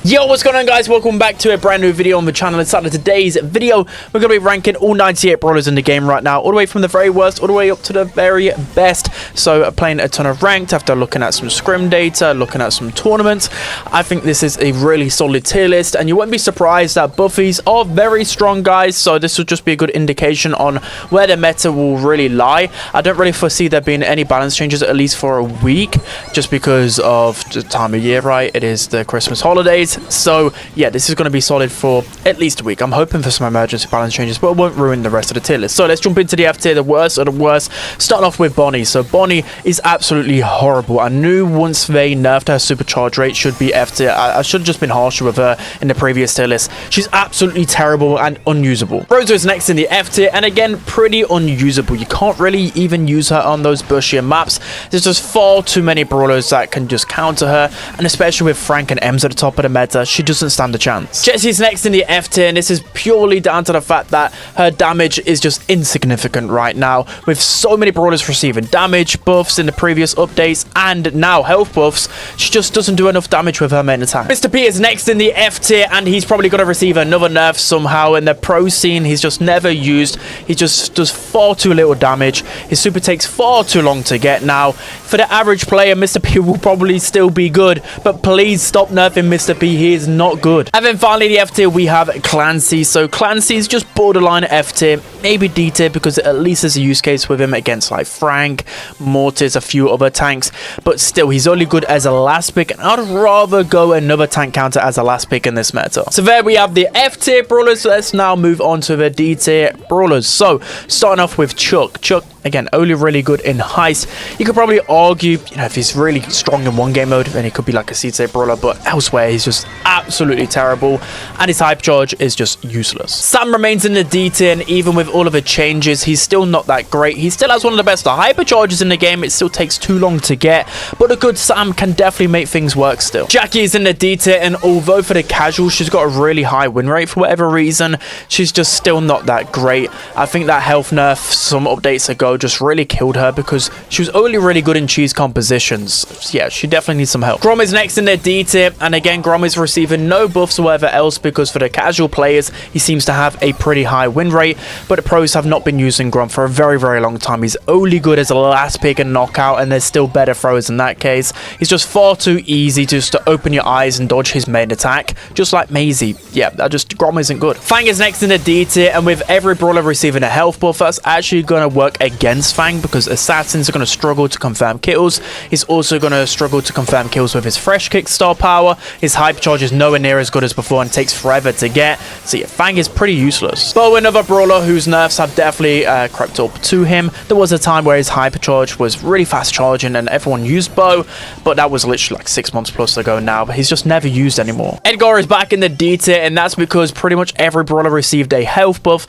Yo, what's going on, guys? Welcome back to a brand new video on the channel. Inside of today's video, we're going to be ranking all 98 brawlers in the game right now, all the way from the very worst all the way up to the very best. So playing a ton of ranked after looking at some scrim data, looking at some tournaments. I think this is a really solid tier list, and you won't be surprised that buffies are very strong, guys. So this will just be a good indication on where the meta will really lie. I don't really foresee there being any balance changes, at least for a week, just because of the time of year, right? It is the Christmas holidays. So yeah, this is going to be solid for at least a week. I'm hoping for some emergency balance changes, but it won't ruin the rest of the tier list. So let's jump into the F tier, the worst of the worst. Starting off with Bonnie. So Bonnie is absolutely horrible. I knew once they nerfed her supercharge rate should be F tier. I should have just been harsher with her in the previous tier list. She's absolutely terrible and unusable. Rosa is next in the F tier, and again, pretty unusable. You can't really even use her on those bushier maps. There's just far too many brawlers that can just counter her, and especially with Frank and Ems at the top of the meta, she doesn't stand a chance. Jessie's next in the F tier, and this is purely down to the fact that her damage is just insignificant right now, with so many brawlers receiving damage buffs in the previous updates and now health buffs. She just doesn't do enough damage with her main attack. Mr. P is next in the F tier, and he's probably going to receive another nerf somehow. In the pro scene, he's just never used. He just does far too little damage. His super takes far too long to get now. For the average player, Mr. P will probably still be good, but please stop nerfing Mr. P. He is not good. And then finally, the F tier, we have Clancy. So Clancy is just borderline F tier, maybe D tier, because at least there's a use case with him against like Frank, Mortis, a few other tanks, but still, he's only good as a last pick, and I'd rather go another tank counter as a last pick in this meta. So there we have the F tier brawlers. Let's now move on to the D tier brawlers. So starting off with Chuck. Chuck, again, only really good in heist. You could probably argue, you know, if he's really strong in one game mode, then he could be like a C tier brawler, but elsewhere he's just absolutely terrible, and his hype charge is just useless. Sam remains in the D tier, and even with all of the changes, he's still not that great. He still has one of the best hyper charges in the game. It still takes too long to get, but a good Sam can definitely make things work still. Jackie is in the D tier, and although for the casual she's got a really high win rate for whatever reason, she's just still not that great. I think that health nerf some updates ago just really killed her, because she was only really good in cheese compositions. Yeah, she definitely needs some help. Grom is next in the D tier, and again, Grom is receiving no buffs or whatever else, because for the casual players he seems to have a pretty high win rate, but the pros have not been using Grom for a very long time. He's only good as a last pick and knockout, and there's still better throws in that case. He's just far too easy just to open your eyes and dodge his main attack, just like Maisie. Yeah, Grom isn't good. Fang is next in the D tier, and with every brawler receiving a health buff, that's actually going to work against Fang, because assassins are going to struggle to confirm kills. He's also going to struggle to confirm kills with his fresh kick star power. His hype charge is nowhere near as good as before and takes forever to get. So yeah, Fang is pretty useless. Bo, another brawler whose nerfs have definitely crept up to him. There was a time where his hyper charge was really fast charging and everyone used Bo, but that was literally like 6 months plus ago now, but he's just never used anymore. Edgar is back in the D tier, and that's because pretty much every brawler received a health buff.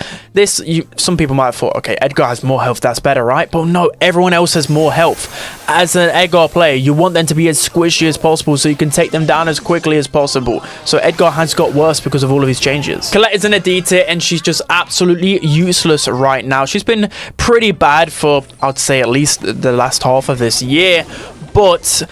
Some people might have thought, okay, Edgar has more health, that's better, right? But no, everyone else has more health. As an Edgar player, you want them to be as squishy as possible so you can take them down as quickly as possible. So Edgar has got worse because of all of these changes. Colette is in a D tier, and she's just absolutely useless right now. She's been pretty bad for, I'd say, at least the last half of this year, but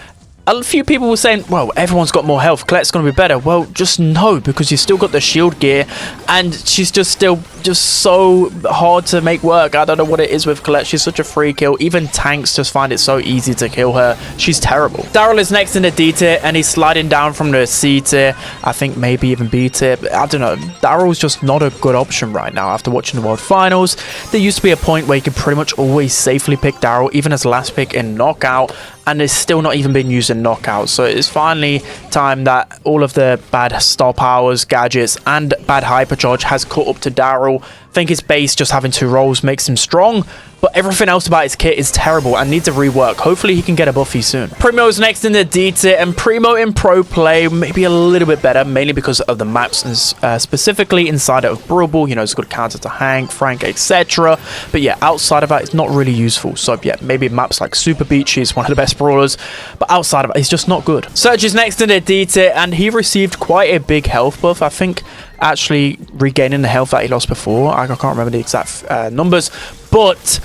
a few people were saying, well, everyone's got more health, Colette's going to be better. Well, just no, because you've still got the shield gear, and she's just so hard to make work. I don't know what it is with Colette. She's such a free kill. Even tanks just find it so easy to kill her. She's terrible. Daryl is next in the D tier, and he's sliding down from the C tier. I think maybe even B tier. I don't know. Daryl's just not a good option right now after watching the World Finals. There used to be a point where you could pretty much always safely pick Daryl, even as last pick in Knockout, and it's still not even been used in Knockout. So it's finally time that all of the bad star powers, gadgets, and bad hypercharge has caught up to Daryl. I think his base just having 2 roles makes him strong, but everything else about his kit is terrible and needs a rework. Hopefully he can get a buffy soon. Primo's next in the D tier, and Primo in pro play maybe a little bit better, mainly because of the maps, and specifically inside of Brawl. You know, it's got counter to Hank, Frank, etc. But yeah, outside of that, it's not really useful. So yeah, maybe maps like Super Beach, he's one of the best brawlers, but outside of it, he's just not good. Surge is next in the D tier, and he received quite a big health buff. I think actually regaining the health that he lost before. I can't remember the exact numbers, but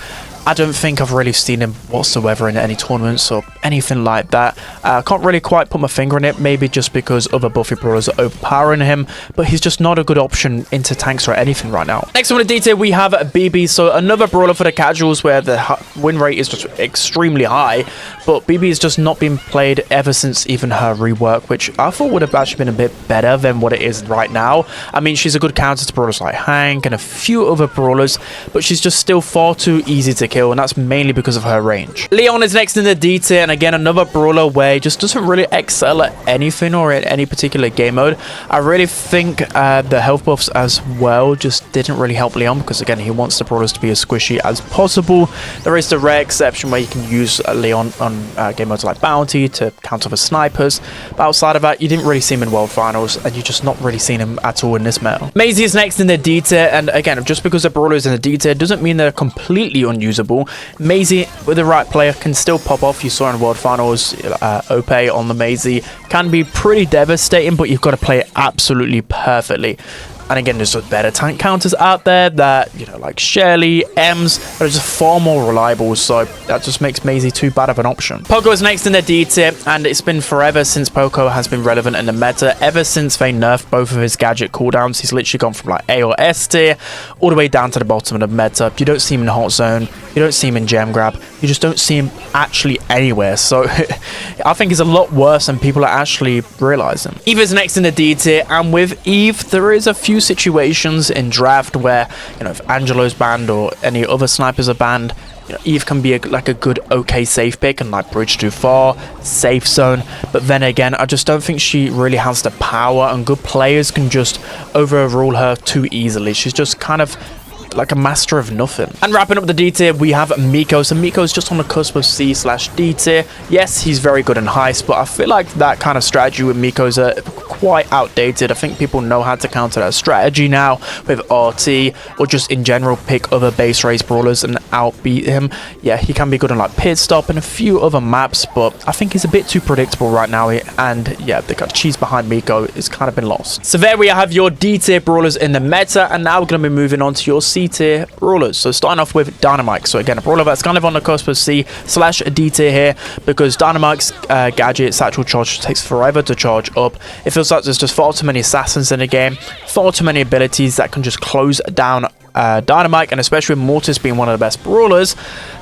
I don't think I've really seen him whatsoever in any tournaments or anything like that. I can't really quite put my finger on it, maybe just because other buffy brawlers are overpowering him, but he's just not a good option into tanks or anything right now. Next on the detail, we have BB, so another brawler for the casuals where the win rate is just extremely high, but BB has just not been played ever since even her rework, which I thought would have actually been a bit better than what it is right now. I mean, she's a good counter to brawlers like Hank and a few other brawlers, but she's just still far too easy to kill, and that's mainly because of her range. Leon is next in the D tier, and again, another brawler where he just doesn't really excel at anything or in any particular game mode. I really think the health buffs as well just didn't really help Leon, because again, he wants the brawlers to be as squishy as possible. There is the rare exception where you can use Leon on game modes like Bounty to counter for snipers, but outside of that, you didn't really see him in World Finals, and you're just not really seeing him at all in this meta. Maisie is next in the D tier, and again, just because the brawler is in the D tier doesn't mean they're completely unusable. Maisie, with the right player, can still pop off. You saw in World Finals, OP on the Maisie can be pretty devastating, but you've got to play it absolutely perfectly. And again, there's just better tank counters out there that, you know, like Shelly, Ems, that are just far more reliable, so that just makes Maisie too bad of an option. Poco is next in the D tier, and it's been forever since Poco has been relevant in the meta. Ever since they nerfed both of his gadget cooldowns, he's literally gone from like A or S tier all the way down to the bottom of the meta. You don't see him in Hot Zone, you don't see him in Gem Grab, you just don't see him actually anywhere, so I think he's a lot worse than people are actually realizing. Eve is next in the D tier, and with Eve, there is a few situations in draft where, you know, if Angelo's banned or any other snipers are banned, you know, Eve can be like a good okay safe pick and like bridge too far, safe zone. But then again, I just don't think she really has the power, and good players can just overrule her too easily. She's just kind of like a master of nothing. And wrapping up the D tier, we have Miko. So Miko's just on the cusp of C/D tier. Yes, he's very good in heist, but I feel like that kind of strategy with Miko's quite outdated. I think people know how to counter that strategy now with RT, or just in general pick other base race brawlers and outbeat him. Yeah, he can be good on like pit stop and a few other maps, but I think he's a bit too predictable right now, and yeah, the cheese behind Miko is kind of been lost. So there we have your D tier brawlers in the meta, and now we're going to be moving on to your C tier brawlers. So starting off with Dynamite. So again, a brawler that's kind of on the cusp of C/D tier here, because Dynamite's gadget satchel charge takes forever to charge up. It feels like there's just far too many assassins in the game, far too many abilities that can just close down Dynamite, and especially with Mortis being one of the best brawlers,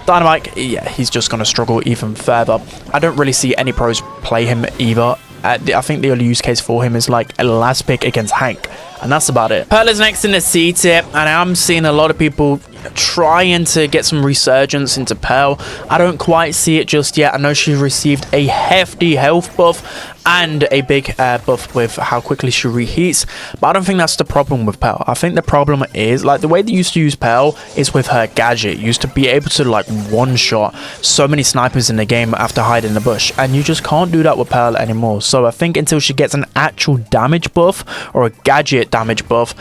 Dynamite, yeah, he's just going to struggle even further. I don't really see any pros play him either. I think the only use case for him is like a last pick against Hank, and that's about it. Pearl is next in the C tier, and I'm seeing a lot of people trying to get some resurgence into Pearl. I don't quite see it just yet. I know she received a hefty health buff and a big buff with how quickly she reheats, but I don't think that's the problem with Pearl. I think the problem is, like, the way they used to use Pearl is with her gadget. You used to be able to like one-shot so many snipers in the game after hiding in the bush, and you just can't do that with Pearl anymore. So I think until she gets an actual damage buff or a gadget damage buff,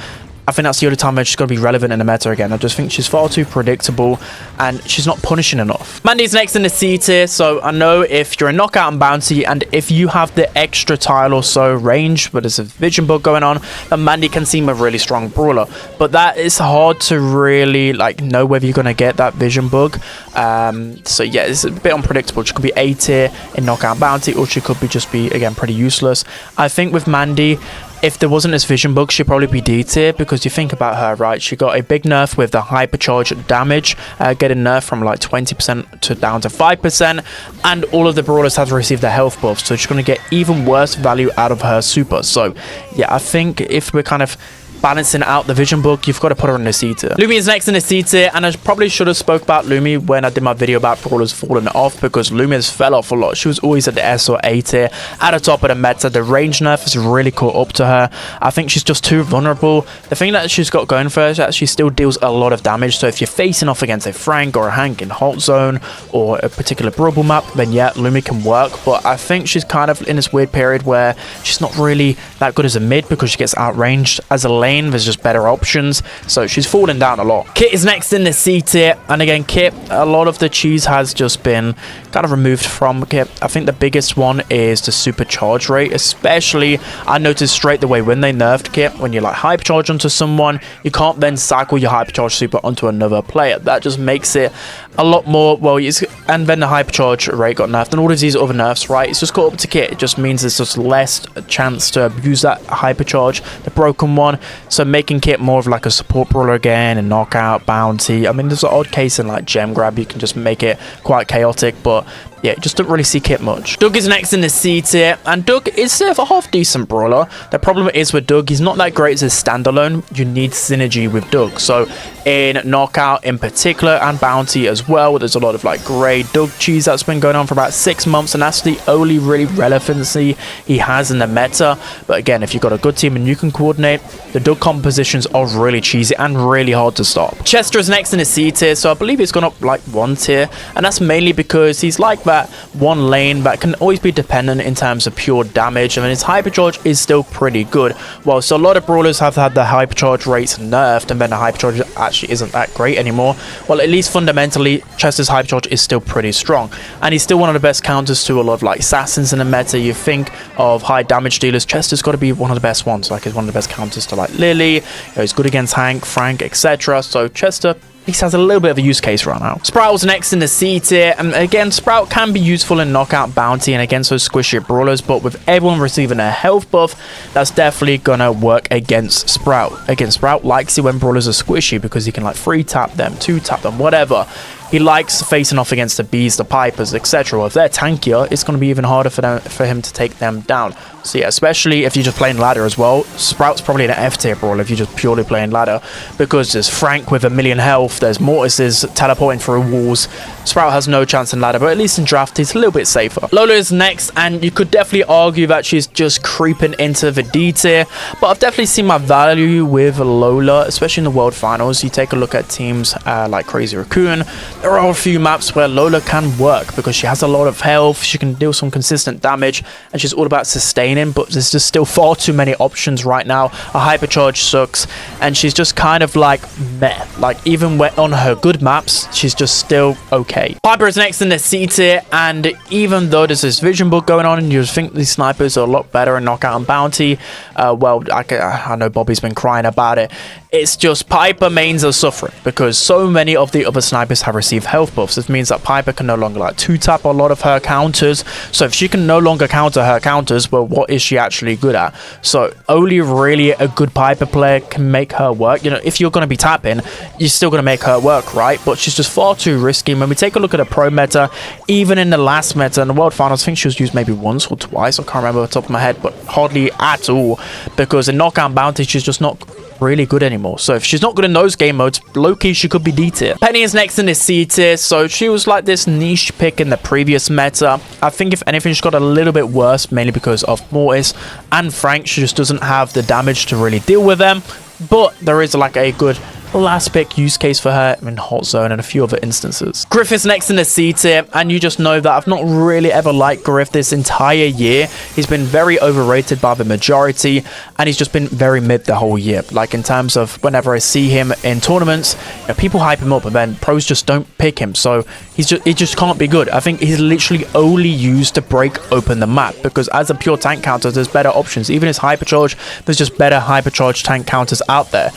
I think that's the only time where she's going to be relevant in the meta again. I just think she's far too predictable, and she's not punishing enough. Mandy's next in the C tier, so I know if you're a knockout and bounty, and if you have the extra tile or so range, but there's a vision bug going on, then Mandy can seem a really strong brawler. But that is hard to really like know whether you're going to get that vision bug. So yeah, it's a bit unpredictable. She could be A tier in knockout and bounty, or she could just be, again, pretty useless. I think with Mandy, if there wasn't this vision bug, she'd probably be D tier, because you think about her, right? She got a big nerf with the hypercharge damage, getting nerfed from like 20% to down to 5%, and all of the brawlers have received the health buff, so she's going to get even worse value out of her super. So yeah, I think if we're kind of balancing out the vision bug, you've got to put her in the C tier. Lumi is next in the C tier, and I probably should have spoke about Lumi when I did my video about brawlers falling off, because Lumi has fell off a lot. She was always at the S or A tier, at the top of the meta. The range nerf has really caught up to her. I think she's just too vulnerable. The thing that she's got going for her is that she still deals a lot of damage. So if you're facing off against a Frank or a Hank in Hot Zone or a particular Brawl map, then yeah, Lumi can work. But I think she's kind of in this weird period where she's not really that good as a mid, because she gets outranged. As a lane, lane, there's just better options. So she's fallen down a lot. Kit is next in the C tier. And again, Kit, a lot of the cheese has just been kind of removed from Kit. I think the biggest one is the supercharge rate, especially I noticed straight away when they nerfed Kit, when you like hypercharge onto someone, you can't then cycle your hypercharge super onto another player. That just makes it a lot more, well, and then the hypercharge rate got nerfed and all of these other nerfs, right? It's just caught up to Kit. It just means there's just less chance to abuse that hypercharge, the broken one. So making Kit more of like a support brawler again, and knockout, bounty. I mean, there's an odd case in like gem grab, you can just make it quite chaotic, but yeah, just don't really see Kit much. Doug is next in the C tier, and Doug is a half decent brawler. The problem is with Doug, he's not that great as a standalone. You need synergy with Doug. So in knockout in particular, and bounty as well, there's a lot of like grey Doug cheese that's been going on for about 6 months, and that's the only really relevancy he has in the meta. But again, if you've got a good team and you can coordinate, the Doug compositions are really cheesy and really hard to stop. Chester is next in the C tier, so I believe he's gone up like 1 tier, and that's mainly because he's like that one lane that can always be dependent in terms of pure damage. I mean, his hypercharge is still pretty good. Well, so a lot of brawlers have had the hypercharge rates nerfed, and then the hypercharge actually isn't that great anymore. Well, at least fundamentally, Chester's hypercharge is still pretty strong, and he's still one of the best counters to a lot of like assassins in the meta. You think of high damage dealers, Chester's got to be one of the best ones. Like, he's one of the best counters to like Lily. You know, he's good against Hank, Frank, etc. So Chester at least has a little bit of a use case right now. Sprout's next in the C tier, and again, Sprout can be useful in knockout, bounty, and against those squishy brawlers, but with everyone receiving a health buff, that's definitely gonna work against Sprout. Again, Sprout likes it when brawlers are squishy because he can like 3-tap them, 2-tap them, whatever. He likes facing off against the bees, the pipers, etc. If they're tankier, it's going to be even harder for him to take them down. So yeah, especially if you're just playing ladder as well, Sprout's probably an F tier brawler if you're just purely playing ladder, because there's Frank with 1,000,000 health, there's Mortises teleporting through walls. Sprout has no chance in ladder, but at least in draft he's a little bit safer. Lola is next, and you could definitely argue that she's just creeping into the D tier, but I've definitely seen my value with Lola, especially in the World Finals. You take a look at teams like Crazy Raccoon. There are a few maps where Lola can work because she has a lot of health, she can deal some consistent damage, and she's all about sustaining, but there's just still far too many options right now. A hypercharge sucks, and she's just kind of like meh. Like, even when on her good maps, she's just still okay. Piper is next in the C tier, and even though there's this vision bug going on and you think these snipers are a lot better in knockout and bounty, well, I know Bobby's been crying about it. It's just Piper mains are suffering because so many of the other snipers have received health buffs. This means that Piper can no longer like 2-tap a lot of her counters. So if she can no longer counter her counters, well, what is she actually good at? So only really a good Piper player can make her work. You know, if you're going to be tapping, you're still going to make her work, right? But she's just far too risky. When we take a look at the pro meta, even in the last meta in the World Finals, I think she was used maybe once or twice. I can't remember off the top of my head, but hardly at all, because in knockout and bounty, she's just not really good anymore. So if she's not good in those game modes, low-key she could be D tier. Penny is next in the C tier, so she was like this niche pick in the previous meta. I think if anything, she got a little bit worse, mainly because of Mortis and Frank. She just doesn't have the damage to really deal with them, but there is like a good last pick use case for her in Hot Zone and a few other instances. Griff is next in the C tier, and you just know that I've not really ever liked Griff this entire year. He's been very overrated by the majority, and he's just been very mid the whole year. Like, in terms of whenever I see him in tournaments, you know, people hype him up, and then pros just don't pick him. So he just can't be good. I think he's literally only used to break open the map, because as a pure tank counter, there's better options. Even his hypercharge, there's just better hypercharge tank counters out there.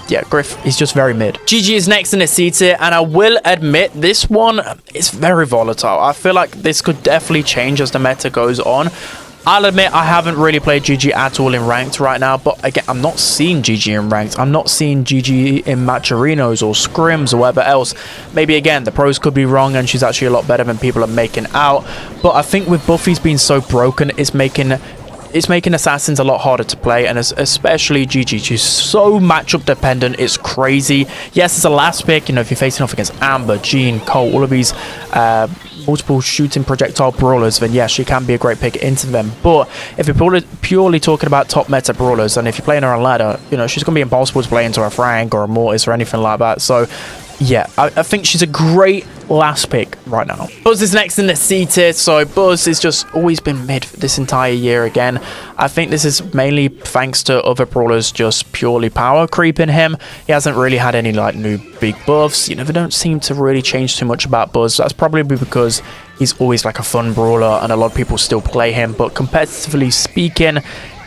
Yeah, Griff is just very mid. GG is next in the C tier, and I will admit this one is very volatile. I feel like this could definitely change as the meta goes on. I'll admit I haven't really played GG at all in ranked right now, but again, I'm not seeing GG in ranked. I'm not seeing GG in matcharinos or scrims or whatever else. Maybe again, the pros could be wrong and she's actually a lot better than people are making out. But I think with Buffy's being so broken, it's making assassins a lot harder to play, and especially GG. She's so matchup dependent, it's crazy. Yes, it's a last pick, you know, if you're facing off against Amber, Jean, Cole, all of these multiple shooting projectile brawlers, then yes, she can be a great pick into them. But if you're purely talking about top meta brawlers, and if you're playing her on ladder, you know, she's going to be impossible to play into a Frank or a Mortis or anything like that. So yeah, I think she's a great last pick right now. Buzz is next in the C tier. So Buzz has just always been mid this entire year again. I think this is mainly thanks to other brawlers just purely power creeping him. He hasn't really had any like new big buffs. You know, they don't seem to really change too much about Buzz. That's probably because he's always like a fun brawler and a lot of people still play him, but competitively speaking,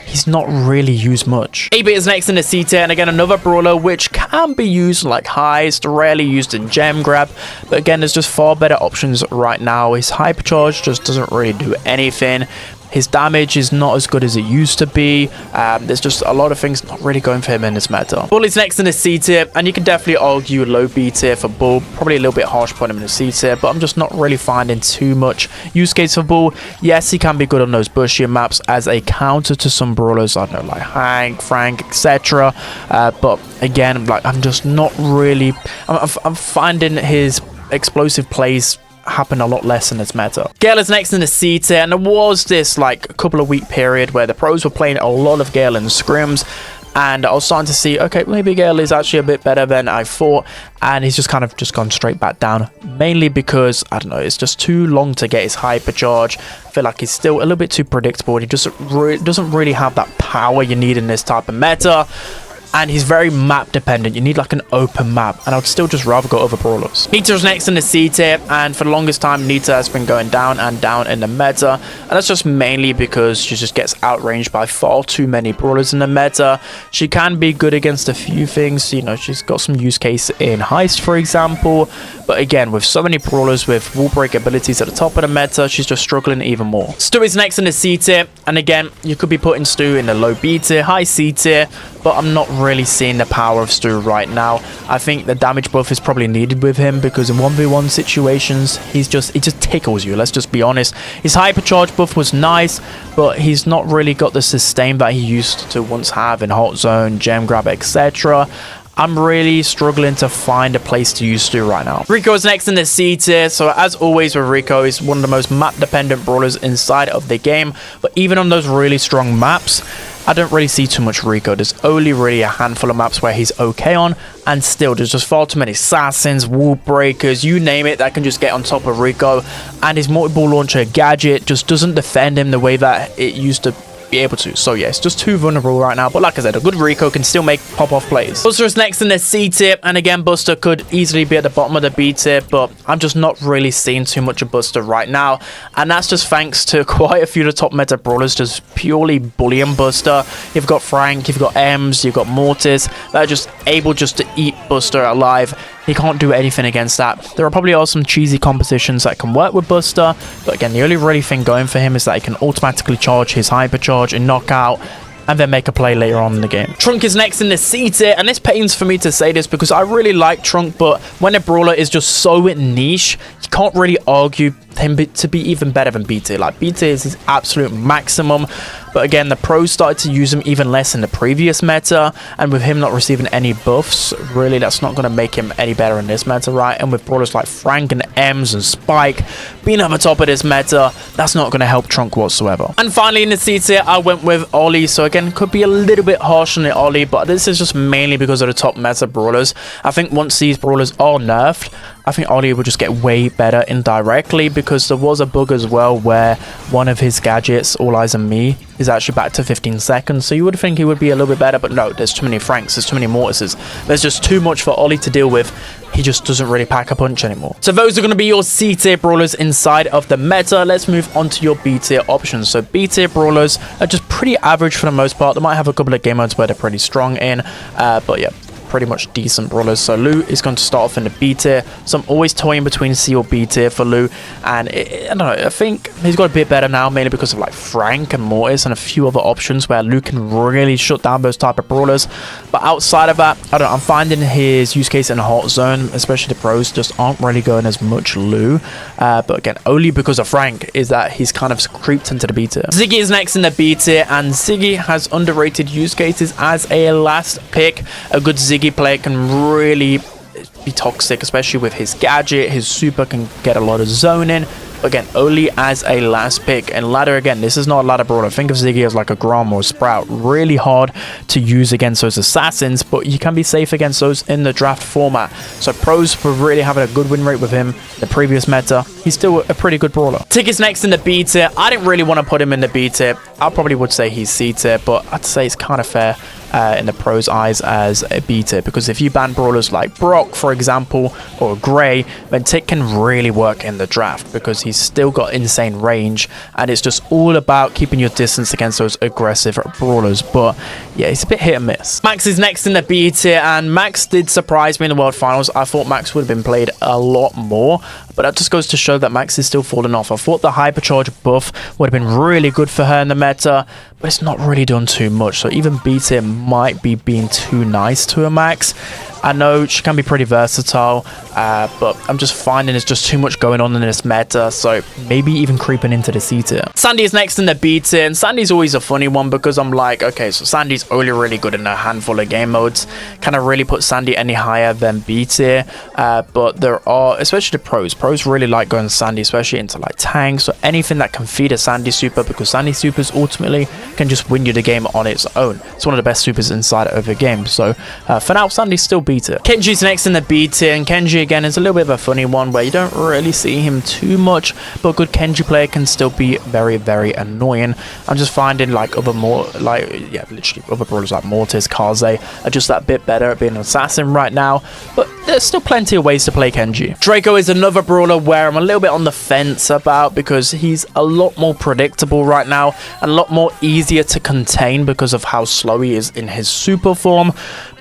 he's not really used much. 8-bit is next in the C tier, and again, another brawler which can be used like Heist, rarely used in Gem Grab, but again, there's just far better options right now. His Hypercharge just doesn't really do anything. His damage is not as good as it used to be. There's just a lot of things not really going for him in this meta. Bull is next in the C tier, and you can definitely argue low B tier for Bull. Probably a little bit harsh putting him in the C tier, but I'm just not really finding too much use case for Bull. Yes, he can be good on those bushier maps as a counter to some brawlers, I don't know, like Hank, Frank, etc. But again, like I'm just not really... I'm finding his explosive plays happen a lot less in this meta. Gale is next in the C tier, and there was this like a couple of week period where the pros were playing a lot of Gale in scrims, and I was starting to see, okay, maybe Gale is actually a bit better than I thought, and he's just kind of just gone straight back down, mainly because, I don't know, it's just too long to get his Hypercharge. I feel like he's still a little bit too predictable, and he just doesn't really have that power you need in this type of meta. And he's very map dependent. You need like an open map, and I would still just rather go over brawlers. Nita is next in the C tier, and for the longest time Nita has been going down and down in the meta, and that's just mainly because she just gets outranged by far too many brawlers in the meta. She can be good against a few things, you know, she's got some use case in Heist for example, but again, with so many brawlers with wall break abilities at the top of the meta, she's just struggling even more. Stu is next in the C tier, and again, you could be putting Stu in the low B tier, high C tier, but I'm not really seeing the power of Stu right now. I think the damage buff is probably needed with him, because in 1v1 situations, he just tickles you, let's just be honest. His Hypercharge buff was nice, but he's not really got the sustain that he used to once have in Hot Zone, Gem Grab, etc. I'm really struggling to find a place to use Stu right now. Rico is next in the C tier. So as always with Rico, he's one of the most map dependent brawlers inside of the game. But even on those really strong maps, I don't really see too much Rico. There's only really a handful of maps where he's okay on, and still there's just far too many assassins, wall breakers, you name it, that can just get on top of Rico, and his multi-ball launcher gadget just doesn't defend him the way that it used to be able to. So yeah, it's just too vulnerable right now, but like I said, a good Rico can still make pop-off plays. Buster is next in the C tier, and again, Buster could easily be at the bottom of the B tier, but I'm just not really seeing too much of Buster right now, and that's just thanks to quite a few of the top meta brawlers just purely bullying Buster. You've got Frank, you've got Ems, you've got Mortis, that are just able just to eat Buster alive. He can't do anything against that. There probably are some cheesy compositions that can work with Buster, but again, the only really thing going for him is that he can automatically charge his Hypercharge and knockout, and then make a play later on in the game. Trunk is next in the C tier, and this pains for me to say this because I really like Trunk, but when a brawler is just so niche, you can't really argue him to be even better than B tier. Like, B tier is his absolute maximum, but again, the pros started to use him even less in the previous meta, and with him not receiving any buffs, really that's not going to make him any better in this meta, right? And with brawlers like Frank and Ems and Spike being at the top of this meta, that's not going to help Trunk whatsoever. And finally in the C tier, I went with Ollie. So again, could be a little bit harsh on the Ollie, but this is just mainly because of the top meta brawlers. I think once these brawlers are nerfed, I think Ollie will just get way better indirectly, because there was a bug as well where one of his gadgets, All Eyes on Me, is actually back to 15 seconds. So you would think he would be a little bit better, but no, there's too many Franks, there's too many Mortises. There's just too much for Ollie to deal with. He just doesn't really pack a punch anymore. So those are going to be your C tier brawlers inside of the meta. Let's move on to your B tier options. So B tier brawlers are just pretty average for the most part. They might have a couple of game modes where they're pretty strong in, but yeah, pretty much decent brawlers. So Lou is going to start off in the B tier. So I'm always toying between C or B tier for Lou, and I don't know, I think he's got a bit better now, mainly because of like Frank and Mortis and a few other options where Lou can really shut down those type of brawlers. But outside of that, I don't know, I'm finding his use case in a Hot Zone, especially the pros, just aren't really going as much Lou. But again, only because of Frank is that he's kind of creeped into the B tier. Ziggy is next in the B tier, and Ziggy has underrated use cases as a last pick. A good Ziggy player can really be toxic, especially with his gadget. His super can get a lot of zoning, Again, only as a last pick. And ladder, again, this is not a ladder brawler. Think of Ziggy as like a Grom or a Sprout. Really hard to use against those assassins, but you can be safe against those in the draft format. So pros were really having a good win rate with him. The previous meta, he's still a pretty good brawler. Tick is next in the B tier. I didn't really want to put him in the B tier. I probably would say he's C tier, but I'd say it's kind of fair in the pros' eyes as a B tier, because if you ban brawlers like Brock, for example, or Gray, then Tick can really work in the draft because he's still got insane range, and it's just all about keeping your distance against those aggressive brawlers. But yeah, it's a bit hit and miss. Max is next in the B tier, and Max did surprise me in the World Finals. I thought Max would have been played a lot more, but that just goes to show that Max is still falling off. I thought the Hypercharge buff would have been really good for her in the meta, but it's not really done too much. So even B tier might be being too nice to a Max. I know she can be pretty versatile, but I'm just finding there's just too much going on in this meta, so maybe even creeping into the C tier. Sandy is next in the B tier, and Sandy's always a funny one because I'm like, okay, so Sandy's only really good in a handful of game modes. Can I really put Sandy any higher than B tier? But there are, especially the pros. Pros really like going Sandy, especially into like tanks or anything that can feed a Sandy super, because Sandy supers ultimately can just win you the game on its own. It's one of the best supers inside of a game. So for now, Sandy's still B tier. Kenji's next in the B tier, and Kenji again is a little bit of a funny one where you don't really see him too much, but a good Kenji player can still be very, very annoying. I'm just finding like literally other brawlers like Mortis, Kaze are just that bit better at being an assassin right now, but there's still plenty of ways to play Kenji. Draco is another brawler where I'm a little bit on the fence about, because he's a lot more predictable right now and a lot more easier to contain because of how slow he is in his super form.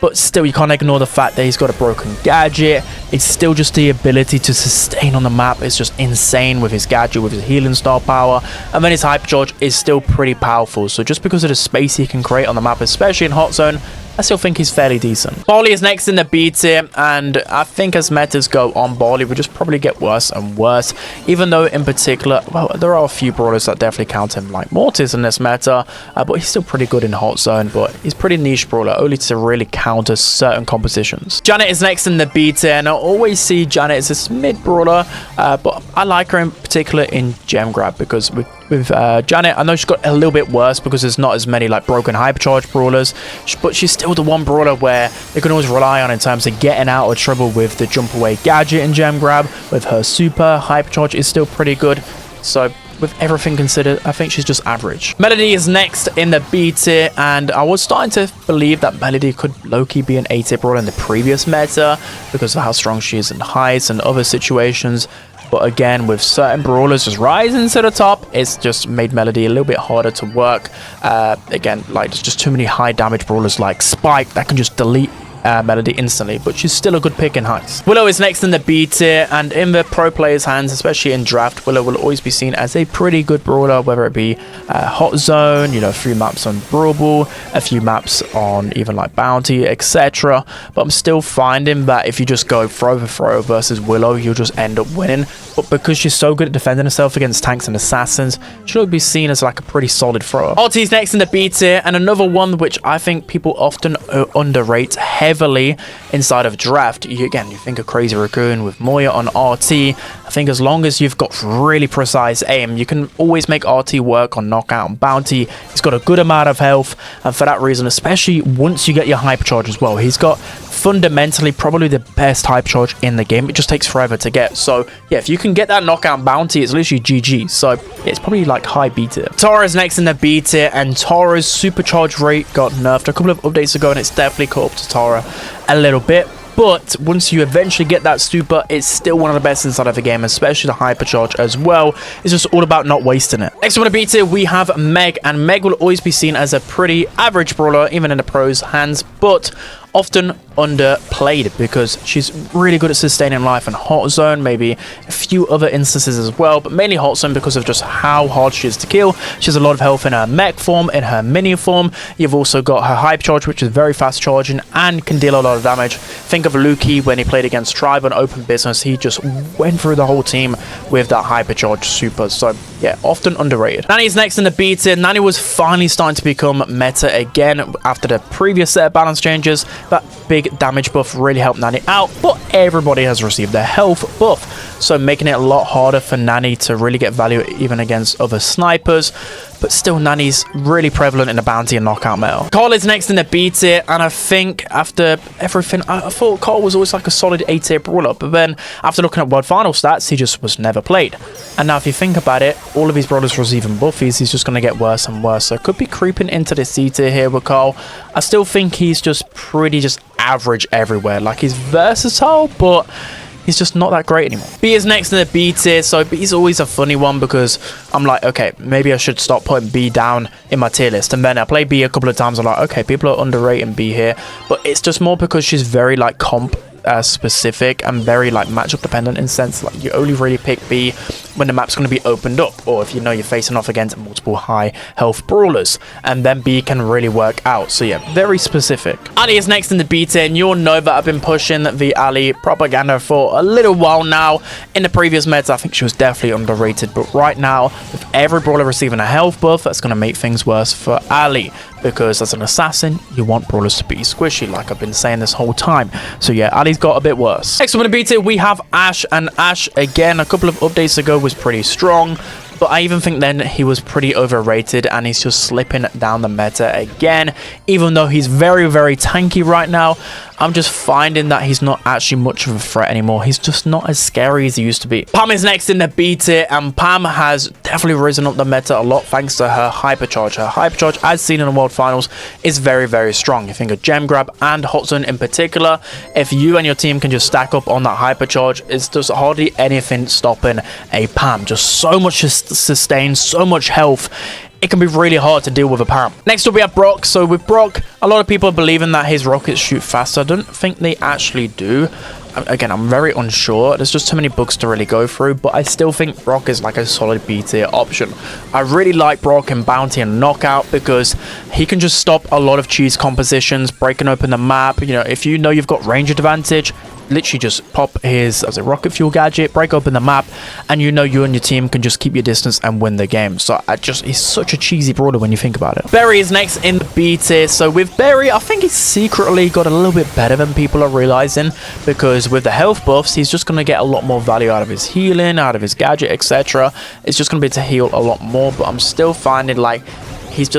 But still, you can't ignore the fact that he's got a broken gadget. It's still just the ability to sustain on the map. It's just insane with his gadget, with his healing star power. And then his Hypercharge is still pretty powerful. So just because of the space he can create on the map, especially in Hot Zone, I still think he's fairly decent. Barley is next in the B tier, and I think as metas go on, Barley will just probably get worse and worse, even though in particular, well, there are a few brawlers that definitely count him like Mortis in this meta, but he's still pretty good in Hot Zone, but he's pretty niche brawler, only to really counter certain compositions. Janet is next in the B tier, and I always see Janet as this mid brawler, but I like her in particular in Gem Grab, because with Janet, I know she's got a little bit worse because there's not as many like broken Hypercharge brawlers, but she's still the one brawler where they can always rely on in terms of getting out of trouble with the jump away gadget in Gem Grab. With her super, Hypercharge is still pretty good. So with everything considered, I think she's just average. Melody is next in the B tier, and I was starting to believe that Melody could low-key be an A tier brawler in the previous meta because of how strong she is in heights and other situations. But again, with certain brawlers just rising to the top, it's just made Melody a little bit harder to work. Again, like there's just too many high damage brawlers like Spike that can just delete Melody instantly, but she's still a good pick in heights. Willow is next in the B tier, and in the pro players' hands, especially in draft, Willow will always be seen as a pretty good brawler, whether it be Hot Zone, you know, a few maps on Brawl, a few maps on even like Bounty, etc. But I'm still finding that if you just go throw for throw versus Willow, you'll just end up winning. But because she's so good at defending herself against tanks and assassins, she'll be seen as like a pretty solid thrower. RT is next in the B tier, and another one which I think people often underrate heavily inside of draft. You think of Crazy Raccoon with Moya on RT. I think as long as you've got really precise aim, you can always make RT work on knockout and bounty. He's got a good amount of health, and for that reason, especially once you get your Hypercharge as well, he's got fundamentally probably the best Hypercharge in the game. It just takes forever to get. So yeah, if you can get that knockout bounty, it's literally GG. So yeah, it's probably like high B tier. Tara's next in the B tier, and Tara's supercharge rate got nerfed a couple of updates ago, and it's definitely caught up to Tara a little bit. But once you eventually get that super, it's still one of the best inside of the game, especially the Hypercharge as well. It's just all about not wasting it. Next on the B tier, we have Meg, and Meg will always be seen as a pretty average brawler, even in the pros' hands, but often underplayed because she's really good at sustaining life in Hot Zone, maybe a few other instances as well, but mainly Hot Zone because of just how hard she is to kill. She has a lot of health in her mech form, in her mini form. You've also got her Hypercharge, which is very fast charging and can deal a lot of damage. Think of Luki when he played against Tribe on Open Business. He just went through the whole team with that Hypercharge super. So yeah, often underrated. Nani is next in the B tier. Nani was finally starting to become meta again after the previous set of balance changes. That big damage buff really helped Nani out, but everybody has received their health buff. so making it a lot harder for Nani to really get value even against other snipers. But still, Nani's really prevalent in the bounty and knockout meta. Carl is next in the B tier, and I think after everything, I thought Carl was always like a solid A tier brawler, but then after looking at World Final stats, he just was never played. And now if you think about it, all of his brawlers receiving buffies, he's just going to get worse and worse. So it could be creeping into the C tier here with Carl. I still think he's just pretty average everywhere. Like, he's versatile, but he's just not that great anymore. B is next in the B tier, so B's always a funny one because I'm like, okay, maybe I should stop putting B down in my tier list. And then I play B a couple of times, I'm like, okay, people are underrating B here. But it's just more because she's very like comp specific and very like matchup dependent in the sense like you only really pick B when the map's going to be opened up, or if you know you're facing off against multiple high health brawlers, and then B can really work out. So yeah, very specific. Ali is next in the B tier, and you'll know that I've been pushing the Ali propaganda for a little while now. In the previous meta, I think she was definitely underrated, but right now with every brawler receiving a health buff, that's going to make things worse for Ali, because as an assassin you want brawlers to be squishy, like I've been saying this whole time. So yeah, Ali's got a bit worse. Next up in the B tier we have Ash, and Ash again a couple of updates ago was pretty strong, but I even think then he was pretty overrated, and he's just slipping down the meta again. Even though he's very, very tanky right now, I'm just finding that he's not actually much of a threat anymore. He's just not as scary as he used to be. Pam is next in the B tier, and Pam has definitely risen up the meta a lot thanks to her hypercharge. Her hypercharge, as seen in the World Finals, is very, very strong. You think of gem grab and hot zone in particular. If you and your team can just stack up on that hypercharge, it's just hardly anything stopping a Pam. Just so much sustain, so much health. It can be really hard to deal with a Pam. Next up we have Brock. So with Brock, a lot of people are believing that his rockets shoot faster. I don't think they actually do. Again, I'm very unsure. There's just too many bugs to really go through, but I still think Brock is like a solid B tier option. I really like Brock in bounty and knockout because he can just stop a lot of cheese compositions, breaking open the map. You know, if you know you've got range advantage, literally just pop his as a rocket fuel gadget, break open the map, and you know you and your team can just keep your distance and win the game. So he's such a cheesy brawler when you think about it. Berry is next in the B tier. So with Berry, I think he's secretly got a little bit better than people are realizing, because with the health buffs, he's just going to get a lot more value out of his healing, out of his gadget, etc. It's just going to be to heal a lot more, but I'm still finding like he's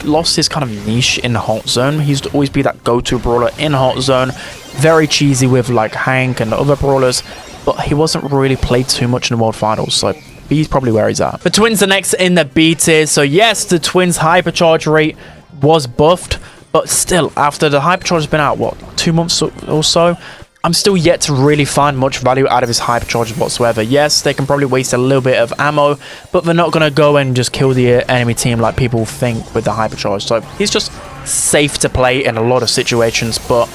lost his kind of niche in the hot zone. He used to always be that go-to brawler in hot zone, very cheesy with like Hank and other brawlers, but he wasn't really played too much in the World Finals, so B's probably where he's at. The Twins are next in the B tier. So yes, the Twins hypercharge rate was buffed, but still, after the hypercharge has been out, what, 2 months or so, I'm still yet to really find much value out of his hypercharge whatsoever. Yes, they can probably waste a little bit of ammo, but they're not going to go and just kill the enemy team like people think with the hypercharge. So he's just safe to play in a lot of situations, but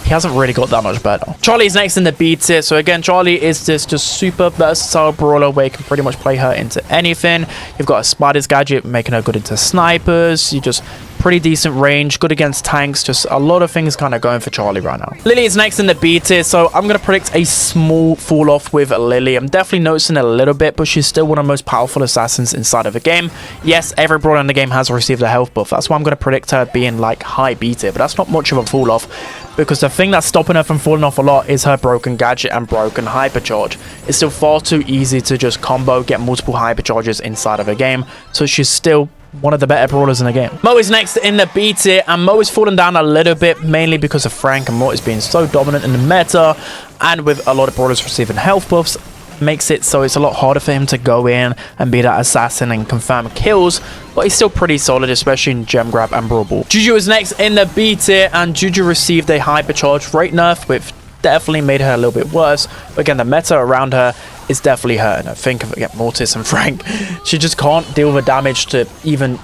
he hasn't really got that much better. Charlie is next in the B tier. So again, Charlie is this just super versatile brawler where you can pretty much play her into anything. You've got a Spider's gadget making her good into snipers. You just pretty decent range, good against tanks, just a lot of things kind of going for Charlie right now. Lily is next in the B tier, so I'm going to predict a small fall off with Lily. I'm definitely noticing it a little bit, but she's still one of the most powerful assassins inside of the game. Yes, every brawler in the game has received a health buff. That's why I'm going to predict her being like high B tier, but that's not much of a fall off, because the thing that's stopping her from falling off a lot is her broken gadget and broken hypercharge. It's still far too easy to just combo, get multiple hypercharges inside of a game, so she's still one of the better brawlers in the game. Mo is next in the B tier, and Mo is falling down a little bit, mainly because of Frank and Mortis being so dominant in the meta, and with a lot of brawlers receiving health buffs, makes it so it's a lot harder for him to go in and be that assassin and confirm kills, but he's still pretty solid, especially in gem grab and brawl ball. Juju is next in the B tier, and Juju received a hypercharge rate nerf, which definitely made her a little bit worse. But again, the meta around her is definitely hurting her. Think of again, Mortis and Frank. She just can't deal with damage to even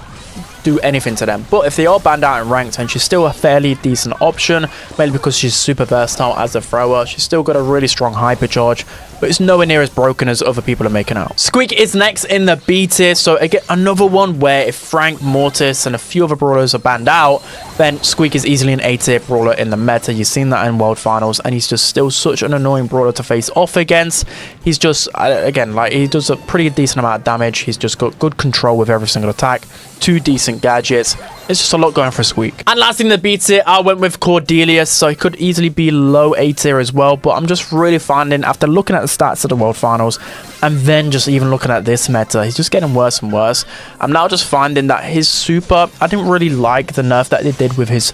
do anything to them. But if they are banned out in ranked, and she's still a fairly decent option, mainly because she's super versatile as a thrower. She's still got a really strong hypercharge, but it's nowhere near as broken as other people are making out. Squeak is next in the B tier. So again, another one where if Frank, Mortis, and a few other brawlers are banned out, then Squeak is easily an A tier brawler in the meta. You've seen that in World Finals, and he's just still such an annoying brawler to face off against. He's just, again, like, he does a pretty decent amount of damage. He's just got good control with every single attack, 2 decent gadgets, it's just a lot going for a squeak. And last in the B tier, I went with Cordelia, so he could easily be low A tier as well, but I'm just really finding, after looking at the stats of the World Finals, and then just even looking at this meta, he's just getting worse and worse. I'm now just finding that his super, I didn't really like the nerf that they did with his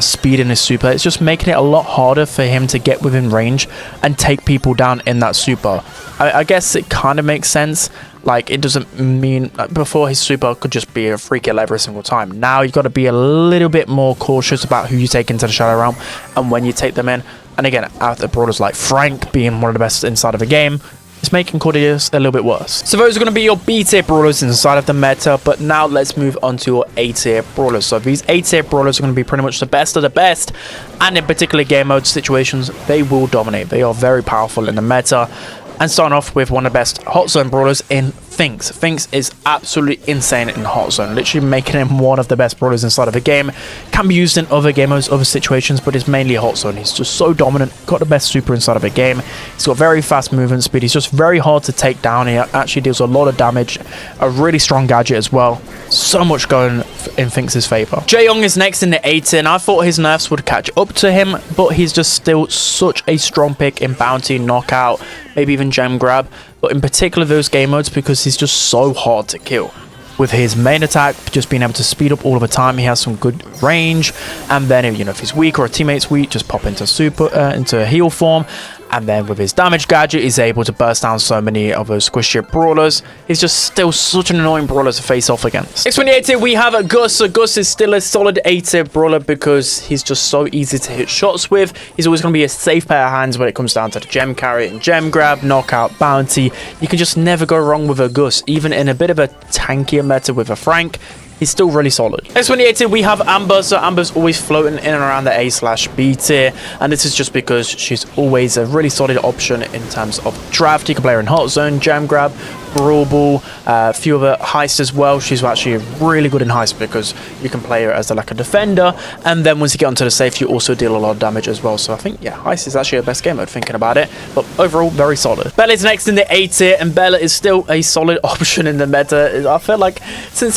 speed in his super. It's just making it a lot harder for him to get within range and take people down in that super. I guess it kind of makes sense. Like, it doesn't mean, like, before his super could just be a free kill every single time. Now you've got to be a little bit more cautious about who you take into the Shadow Realm and when you take them in. And again, after brawlers like Frank being one of the best inside of a game, it's making Cordelia a little bit worse. So those are going to be your B tier brawlers inside of the meta, but now let's move on to your A tier brawlers. So these A tier brawlers are going to be pretty much the best of the best, and in particular game mode situations, they will dominate. They are very powerful in the meta. And starting off with one of the best hot zone brawlers in Finks. Finks is absolutely insane in hot zone, literally making him one of the best brawlers inside of a game. Can be used in other game modes, other situations, but it's mainly hot zone. He's just so dominant, got the best super inside of a game. He's got very fast movement speed. He's just very hard to take down. He actually deals a lot of damage. A really strong gadget as well. So much going in Finks' favor. Jaeyoung is next in the A tier, and I thought his nerfs would catch up to him, but he's just still such a strong pick in bounty, knockout, maybe even gem grab, but in particular those game modes because he's just so hard to kill. With his main attack just being able to speed up all of the time, he has some good range, and then if he's weak or a teammate's weak, just pop into into heal form. And then with his damage gadget, he's able to burst down so many of those squishy brawlers. He's just still such an annoying brawler to face off against. Next one, the A tier, we have Gus. So Gus is still a solid A tier brawler because he's just so easy to hit shots with. He's always going to be a safe pair of hands when it comes down to the gem carry and gem grab, knockout, bounty. You can just never go wrong with a Gus, even in a bit of a tankier meta with a Frank. He's still really solid. Next one, the A tier, we have Amber. So Amber's always floating in and around the A/B tier, and this is just because she's always a really solid option in terms of draft. You can play her in hot zone, gem grab, brawl ball, a few other heists as well. She's actually really good in heist because you can play her as like a defender, and then once you get onto the safe, you also deal a lot of damage as well. So I think, yeah, heist is actually her best game mode, thinking about it, but overall very solid. Bella's next in the A tier, and Bella is still a solid option in the meta. I feel like since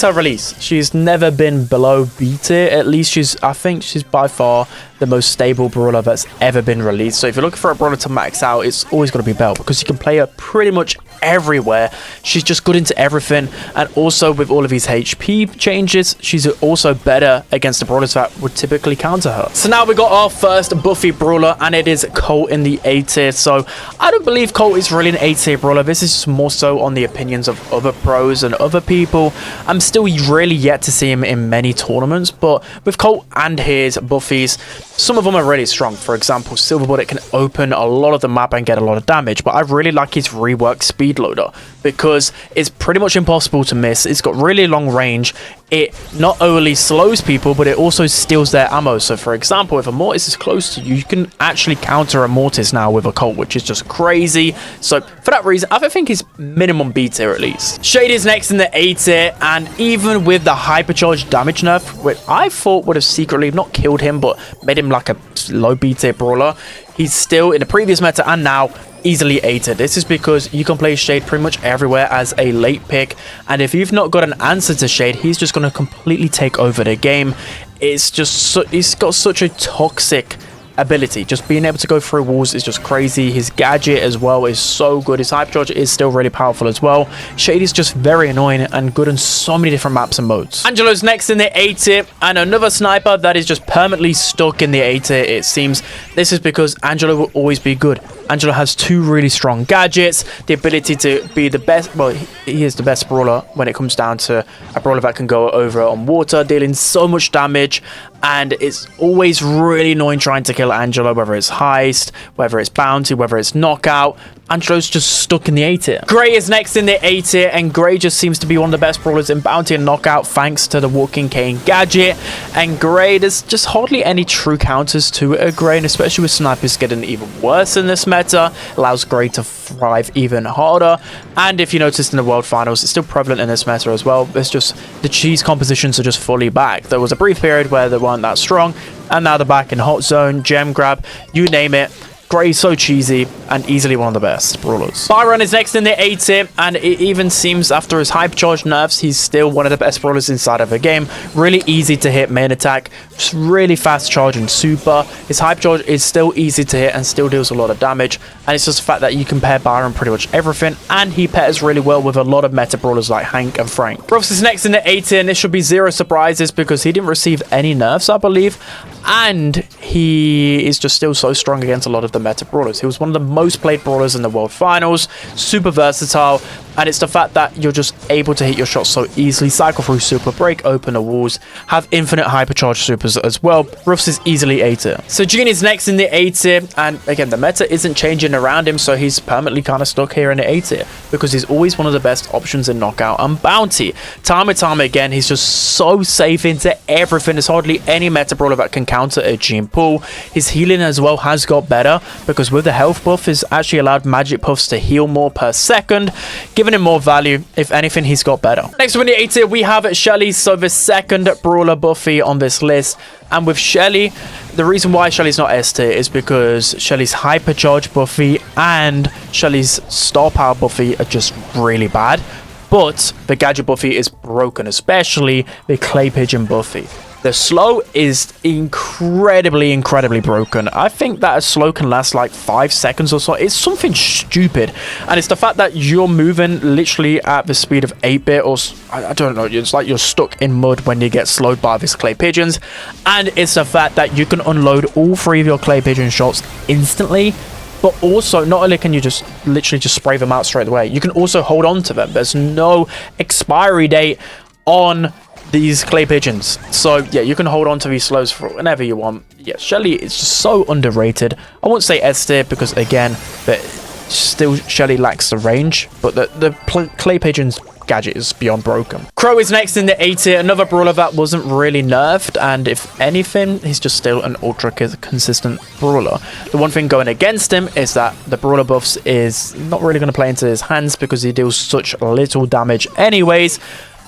her release, she's never been below B tier. At least I think she's by far the most stable brawler that's ever been released. So if you're looking for a brawler to max out, it's always going to be Belle because you can play her pretty much everywhere. She's just good into everything, and also with all of these HP changes, she's also better against the brawlers that would typically counter her. So now we got our first buffy brawler, and it is Colt in the A tier. So I don't believe Colt is really an A tier brawler. This is just more so on the opinions of other pros and other people. I'm still really yet to see him in many tournaments, but with Colt and his buffies, some of them are really strong. For example, Silver Bullet can open a lot of the map and get a lot of damage, but I really like his rework speed loader because it's pretty much impossible to miss. It's got really long range. It not only slows people, but it also steals their ammo. So for example, if a Mortis is close to you, you can actually counter a Mortis now with a Colt, which is just crazy. So for that reason, I think he's minimum B tier at least. Shade is next in the A tier, and even with the hypercharged damage nerf, which I thought would have secretly not killed him, but made him like a low B tier brawler, he's still in the previous meta and now easily A tier. This is because you can play Shade pretty much everywhere as a late pick, and if you've not got an answer to Shade, he's just going to completely take over the game. It's just he's got such a toxic ability. Just being able to go through walls is just crazy. His gadget as well is so good. His hyper charge is still really powerful as well. Shade is just very annoying and good on so many different maps and modes. Angelo's next in the A tier, and another sniper that is just permanently stuck in the A tier, it seems. This is because Angelo will always be good. Angelo has two really strong gadgets, the ability to be the best, well, he is the best brawler when it comes down to a brawler that can go over on water, dealing so much damage, and it's always really annoying trying to kill Angelo, whether it's heist, whether it's bounty, whether it's knockout. Angelo's just stuck in the A tier. Gray is next in the A tier, and Gray just seems to be one of the best brawlers in bounty and knockout thanks to the Walking Cane gadget. And Gray, there's just hardly any true counters to Gray, and especially with snipers getting even worse in this meta, allows Gray to thrive even harder. And if you noticed in the World Finals, it's still prevalent in this meta as well. It's just the cheese compositions are just fully back. There was a brief period where they weren't that strong, and now they're back in hot zone, gem grab, you name it. Great, so cheesy, and easily one of the best brawlers. Byron is next in the A tier, and it even seems after his hypercharge nerfs, he's still one of the best brawlers inside of the game. Really easy to hit main attack, just really fast charge and super. His hypercharge is still easy to hit and still deals a lot of damage, and it's just the fact that you can pair Byron pretty much everything, and he pairs really well with a lot of meta brawlers like Hank and Frank. Ruffs is next in the A tier, and this should be zero surprises because he didn't receive any nerfs, I believe, and he is just still so strong against a lot of the meta brawlers. He was one of the most played brawlers in the world finals, super versatile, and it's the fact that you're just able to hit your shots so easily, cycle through super, break open the walls, have infinite hypercharge supers as well. Ruffs is easily A tier. So Gene is next in the A tier, and again, the meta isn't changing around him, so he's permanently kind of stuck here in the A tier because he's always one of the best options in knockout and bounty. Time and time again, he's just so safe into everything. There's hardly any meta brawler that can counter a Gene pool. His healing as well has got better because with the health buff, he's actually allowed magic puffs to heal more per second, giving him more value. If anything, he's got better. Next up in the A tier, we have Shelly, so the second brawler buffy on this list. And with Shelly, the reason why Shelly's not S tier is because Shelly's hypercharge buffy and Shelly's star power buffy are just really bad. But the gadget buffy is broken, especially the clay pigeon buffy. The slow is incredibly broken. I think that a slow can last like 5 seconds or so. It's something stupid. And it's the fact that you're moving literally at the speed of 8-bit or I don't know. It's like you're stuck in mud when you get slowed by these clay pigeons. And it's the fact that you can unload all 3 of your clay pigeon shots instantly. But also, not only can you just literally just spray them out straight away, you can also hold on to them. There's no expiry date on these clay pigeons, so yeah, you can hold on to these slows for whenever you want. Yeah, Shelly is just so underrated. I won't say S tier because again, but still Shelly lacks the range, but the clay pigeons gadget is beyond broken. Crow is next in the A tier, another brawler that wasn't really nerfed, and if anything, he's just still an ultra consistent brawler. The one thing going against him is that the brawler buffs is not really going to play into his hands because he deals such little damage anyways.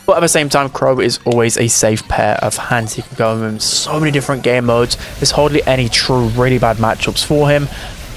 But at the same time, Crow is always a safe pair of hands. He can go in so many different game modes. There's hardly any true really bad matchups for him.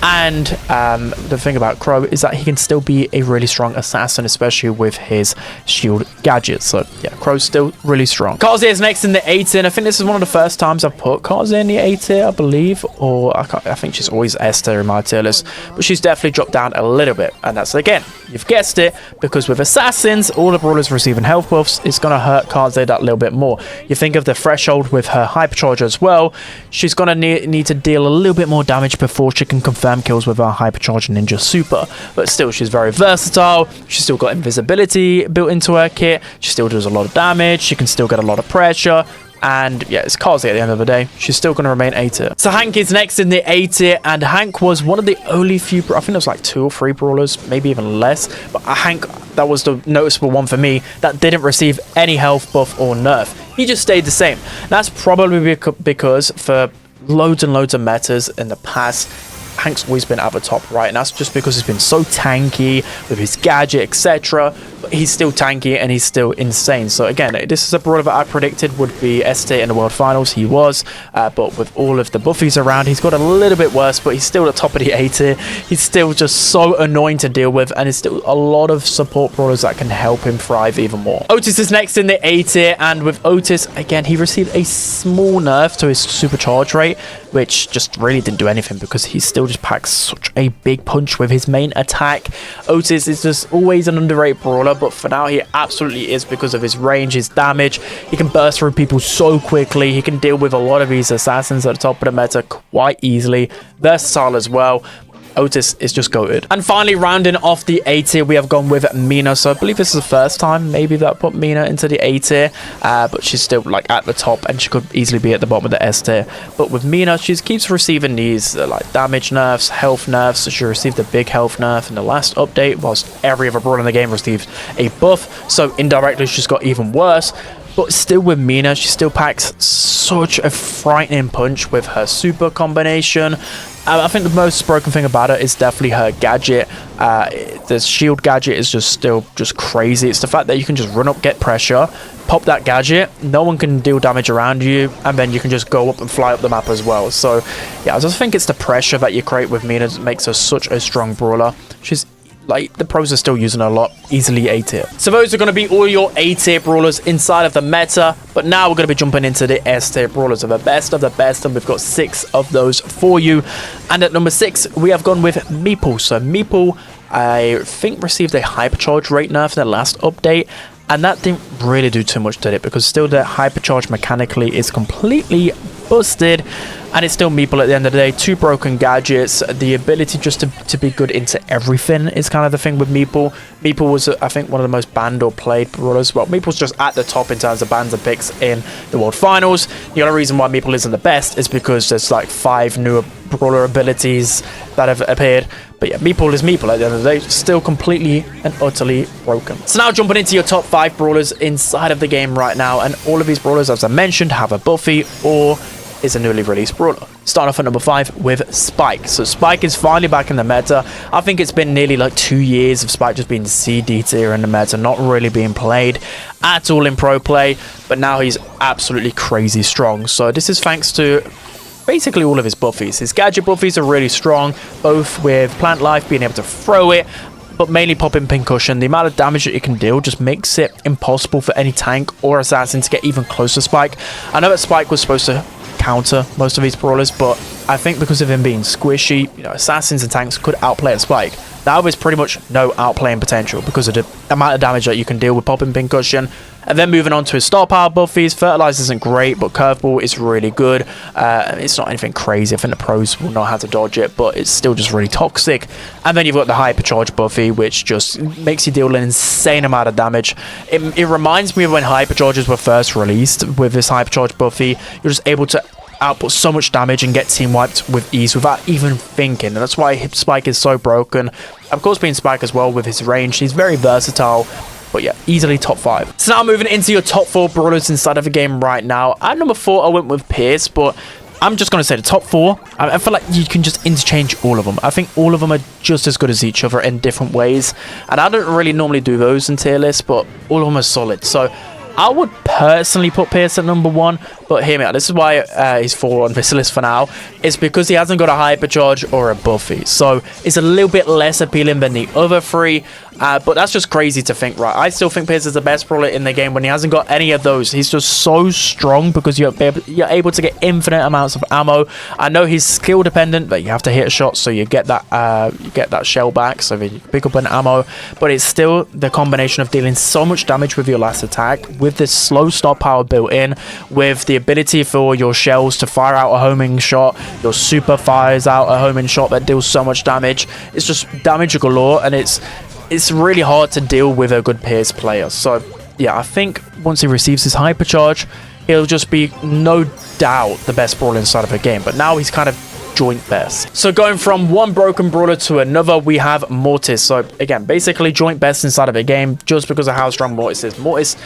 And the thing about Crow is that he can still be a really strong assassin, especially with his shield gadgets. So yeah, Crow's still really strong. Kazi is next in the A tier. I think this is one of the first times I've put Kazi in the A tier, I believe. Or I think she's always S tier in my tier list. But she's definitely dropped down a little bit. And that's, again, you've guessed it, because with assassins, all the brawlers receiving health buffs, it's going to hurt Kazi that little bit more. You think of the threshold with her hypercharge as well. She's going to need to deal a little bit more damage before she can confirm kills with our hypercharge ninja super, but still she's very versatile. She's still got invisibility built into her kit. She still does a lot of damage. She can still get a lot of pressure. And yeah, it's Kazi at the end of the day. She's still going to remain A tier. So Hank is next in the A tier, and Hank was one of the only few, I think there was like 2 or 3 brawlers, maybe even less, but Hank, that was the noticeable one for me, that didn't receive any health buff or nerf. He just stayed the same. That's probably because for loads and loads of metas in the past, Hank's always been at the top, right? And that's just because he's been so tanky with his gadget, etc. But he's still tanky and he's still insane. So again, this is a brawler that I predicted would be S tier in the World Finals. He was, but with all of the buffies around, he's got a little bit worse, but he's still at the top of the A tier. He's still just so annoying to deal with, and there's still a lot of support brawlers that can help him thrive even more. Otis is next in the A tier, and with Otis, again, he received a small nerf to his supercharge rate, which just really didn't do anything because he still just packs such a big punch with his main attack. Otis is just always an underrated brawler, but for now he absolutely is because of his range, his damage. He can burst through people so quickly. He can deal with a lot of these assassins at the top of the meta quite easily. Versatile as well. Otis is just goated. And finally, rounding off the A tier, we have gone with Mina. So I believe this is the first time maybe that I put Mina into the A tier, but she's still like at the top, and she could easily be at the bottom of the S tier. But with Mina, she keeps receiving these like damage nerfs, health nerfs. So she received a big health nerf in the last update, whilst every other brawler in the game received a buff. So indirectly, she's got even worse. But still with Mina, she still packs such a frightening punch with her super combination. I think the most broken thing about her is definitely her gadget. The shield gadget is still crazy. It's the fact that you can just run up, get pressure, pop that gadget, no one can deal damage around you, and then you can just go up and fly up the map as well. So yeah, I just think it's the pressure that you create with Mina that makes her such a strong brawler. She's like, the pros are still using her a lot, easily A tier. So those are going to be all your A tier brawlers inside of the meta, but now we're going to be jumping into the S tier brawlers of the best, and we've got 6 of those for you. And at number 6, we have gone with Meeple. So Meeple, I think, received a hypercharge rate nerf in the last update, and that didn't really do too much to it, because still the hypercharge mechanically is completely busted, and it's still Meeple at the end of the day. 2 broken gadgets, the ability just to be good into everything is kind of the thing with Meeple. Meeple was, I think, one of the most banned or played brawlers. Well, Meeple's just at the top in terms of bans and picks in the World Finals. The only reason why Meeple isn't the best is because there's like 5 newer brawler abilities that have appeared. But yeah, Meeple is Meeple at the end of the day, still completely and utterly broken. So now jumping into your top 5 brawlers inside of the game right now, and all of these brawlers, as I mentioned, have a buffy or is a newly released brawler. Starting off at number 5 with Spike. So Spike is finally back in the meta. I think it's been nearly like 2 years of Spike just being CD tier in the meta, not really being played at all in pro play, but now he's absolutely crazy strong. So this is thanks to basically all of his buffies. His gadget buffies are really strong, both with Plant Life, being able to throw it, but mainly popping Pincushion. The amount of damage that it can deal just makes it impossible for any tank or assassin to get even close to Spike. I know that Spike was supposed to counter most of these brawlers, but I think because of him being squishy, you know, assassins and tanks could outplay a Spike. Now there's pretty much no outplaying potential because of the amount of damage that you can deal with popping Pincushion. And then moving on to his star power buffies, Fertilize isn't great, but Curveball is really good. It's not anything crazy. I think the pros will know how to dodge it, but it's still just really toxic. And then you've got the Hypercharge buffy, which just makes you deal an insane amount of damage. It reminds me of when Hypercharges were first released. With this Hypercharge buffy, you're just able to output so much damage and get team wiped with ease without even thinking, and that's why Spike is so broken. Of course, being Spike as well with his range, he's very versatile. But yeah, easily top 5. So now moving into your top 4 brawlers inside of the game right now. At number 4, I went with Pierce, but I'm just going to say the top 4. I feel like you can just interchange all of them. I think all of them are just as good as each other in different ways. And I don't really normally do those in tier lists, but all of them are solid. So I would personally put Pierce at number 1, but hear me out. This is why he's 4 on this list for now. It's because he hasn't got a hypercharge or a buffy. So it's a little bit less appealing than the other 3. But that's just crazy to think, right? I still think Pierce is the best brawler in the game when he hasn't got any of those. He's just so strong because you're able to get infinite amounts of ammo. I know he's skill dependent, but you have to hit a shot so you get that shell back, so you pick up an ammo. But it's still the combination of dealing so much damage with your last attack, with this slow stop power built in, with the ability for your shells to fire out a homing shot, your super fires out a homing shot that deals so much damage. It's just damage galore, and it's really hard to deal with a good Pierce player. So yeah, I think once he receives his hypercharge, he'll just be no doubt the best brawler inside of the game. But now he's kind of joint best. So going from one broken brawler to another, we have Mortis. So again, basically joint best inside of the game just because of how strong Mortis is. Mortis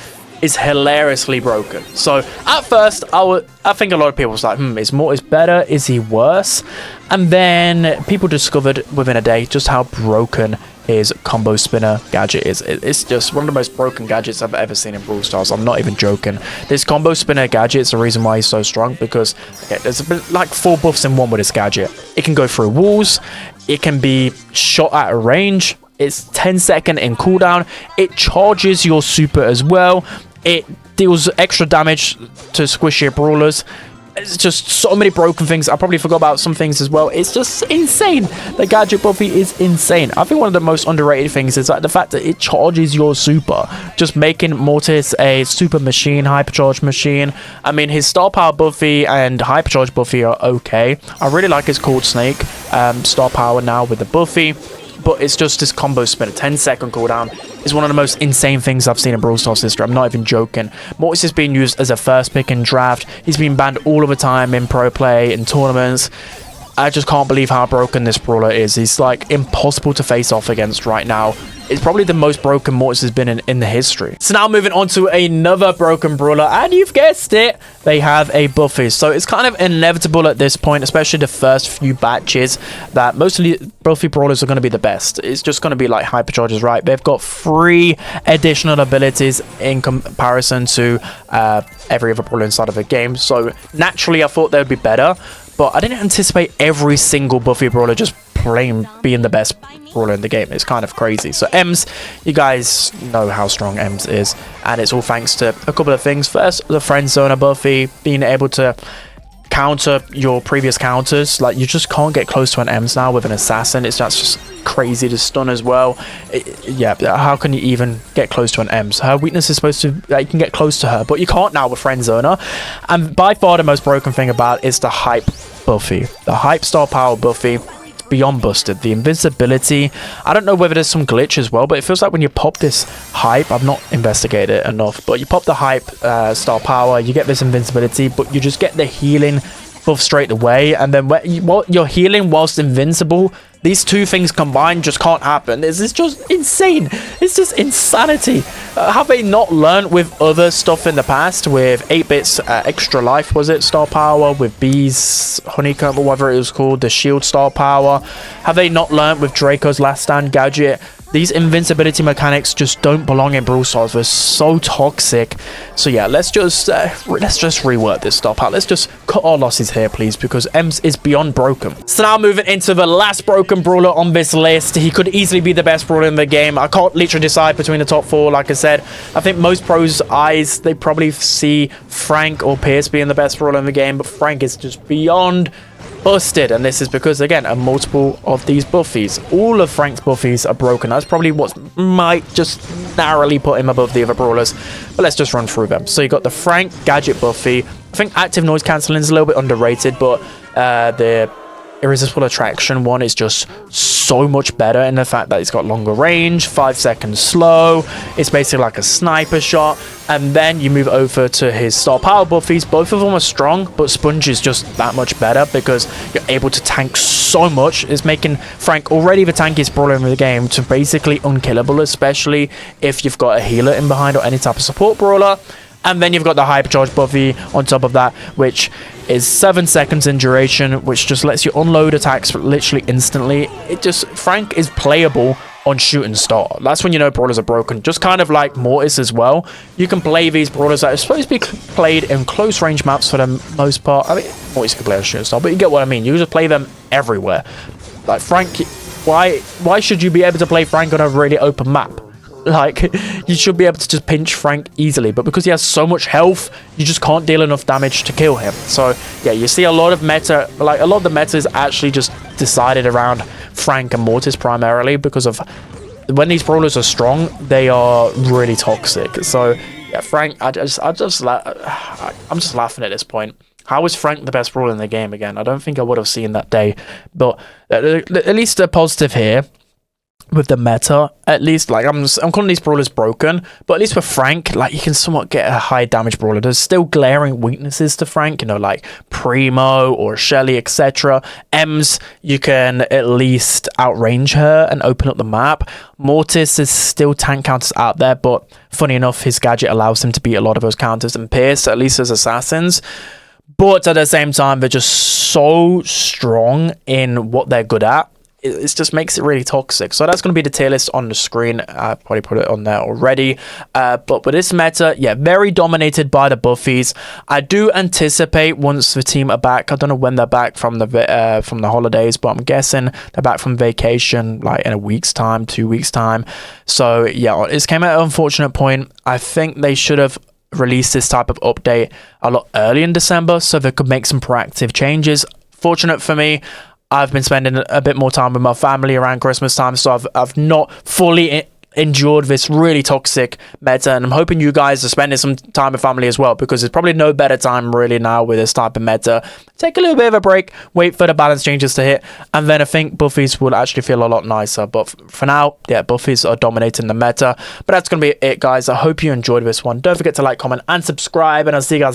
is hilariously broken. So at first, I think a lot of people was like, is Mortis better? Is he worse? And then people discovered within a day just how broken his combo spinner gadget is. It's just one of the most broken gadgets I've ever seen in Brawl Stars. I'm not even joking. This combo spinner gadget is the reason why he's so strong, because okay, there's like 4 buffs in one with this gadget. It can go through walls, it can be shot at a range, it's 10-second in cooldown, it charges your super as well, it deals extra damage to squishy brawlers. It's just so many broken things. I probably forgot about some things as well. It's just insane. The gadget buffy is insane. I think one of the most underrated things is like the fact that it charges your super, just making Mortis a super machine, hypercharge machine. I mean, his star power buffy and hypercharge buffy are okay. I really like his Cold Snake star power now with the buffy, but it's just this combo spin, a 10-second cooldown is one of the most insane things I've seen in Brawl Stars history. I'm not even joking. Mortis is being used as a first pick in draft. He's been banned all of the time in pro play, in tournaments. I just can't believe how broken this brawler is. He's like impossible to face off against right now. it's probably the most broken Mortis has been in the history. So now moving on to another broken brawler, and you've guessed it, they have a Buffy. So it's kind of inevitable at this point, especially the first few batches, that mostly Buffy brawlers are going to be the best. It's just going to be like hyperchargers, right? They've got 3 additional abilities in comparison to every other brawler inside of a game. So naturally, I thought they would be better, but I didn't anticipate every single Buffy brawler just being the best brawler in the game. It's kind of crazy. So Ems, you guys know how strong Ems is, and it's all thanks to a couple of things. First, the friend zoner Buffy, being able to counter your previous counters. Like, you just can't get close to an Ems now with an assassin. That's just crazy to stun as well. Yeah, how can you even get close to an Ems? Her weakness is supposed to, you can get close to her, but you can't now with friend zoner. And by far the most broken thing about it is the hype Buffy, the hype star power Buffy. Beyond busted. The invincibility, I don't know whether there's some glitch as well, but it feels like when you pop this hype, I've not investigated it enough, but you pop the hype star power, you get this invincibility, but you just get the healing buff straight away, and then while you're healing whilst invincible, these two things combined just can't happen. It's just insane. It's just insanity. Have they not learned with other stuff in the past, with 8-bits extra life, was it, star power, with bees, honeycomb, or whatever it was called, the shield star power? Have they not learned with Draco's last stand gadget? These invincibility mechanics just don't belong in Brawl Stars. They're so toxic. So yeah, let's just rework this stuff out. Let's just cut our losses here, please, because Ems is beyond broken. So now moving into the last broken brawler on this list. He could easily be the best brawler in the game. I can't literally decide between the top 4. Like I said, I think most pros' eyes, they probably see Frank or Pierce being the best brawler in the game, but Frank is just beyond busted, and this is because, again, a multiple of these Buffies. All of Frank's Buffies are broken. That's probably what might just narrowly put him above the other brawlers, but let's just run through them. So you got the Frank gadget Buffy. I think active noise cancelling is a little bit underrated, but the irresistible attraction one is just so much better in the fact that it's got longer range, 5 seconds slow. It's basically like a sniper shot. And then you move over to his star power Buffies. Both of them are strong, but Sponge is just that much better because you're able to tank so much. It's making Frank, already the tankiest brawler in the game, to basically unkillable, especially if you've got a healer in behind or any type of support brawler. And then you've got the hypercharge Buffy on top of that, which is 7 seconds in duration, which just lets you unload attacks literally instantly. Frank is playable on shooting star. That's when you know brawlers are broken. Just kind of like Mortis as well. You can play these brawlers that are supposed to be played in close range maps for the most part. I mean, Mortis can play on shooting star, but you get what I mean. You just play them everywhere. Like Frank, why should you be able to play Frank on a really open map? Like, you should be able to just pinch Frank easily, but because he has so much health, you just can't deal enough damage to kill him. So yeah, you see a lot of meta, like a lot of the meta is actually just decided around Frank and Mortis primarily, because of when these brawlers are strong, they are really toxic. So yeah, Frank, I'm just laughing at this point. How is Frank the best brawler in the game again? I don't think I would have seen that day, but at least a positive here. With the meta, at least, like, I'm calling these brawlers broken, but at least with Frank, like, you can somewhat get a high damage brawler. There's still glaring weaknesses to Frank, you know, like Primo or Shelly, etc. Ems, you can at least outrange her and open up the map. Mortis is still tank counters out there, but funny enough, his gadget allows him to beat a lot of those counters, and Pierce, at least as assassins. But at the same time, they're just so strong in what they're good at. It just makes it really toxic. So that's going to be the tier list on the screen. I probably put it on there already. But with this meta, yeah, very dominated by the Buffies. I do anticipate once the team are back, I don't know when they're back from the holidays, but I'm guessing they're back from vacation like in a week's time, 2 weeks time. So yeah, it came at an unfortunate point. I think they should have released this type of update a lot early in December so they could make some proactive changes. Fortunate for me, I've been spending a bit more time with my family around Christmas time, so I've not fully endured this really toxic meta, and I'm hoping you guys are spending some time with family as well, because there's probably no better time really now with this type of meta. Take a little bit of a break, wait for the balance changes to hit, and then I think Buffies will actually feel a lot nicer. But for now, yeah, Buffies are dominating the meta. But that's going to be it, guys. I hope you enjoyed this one. Don't forget to like, comment, and subscribe, and I'll see you guys next time.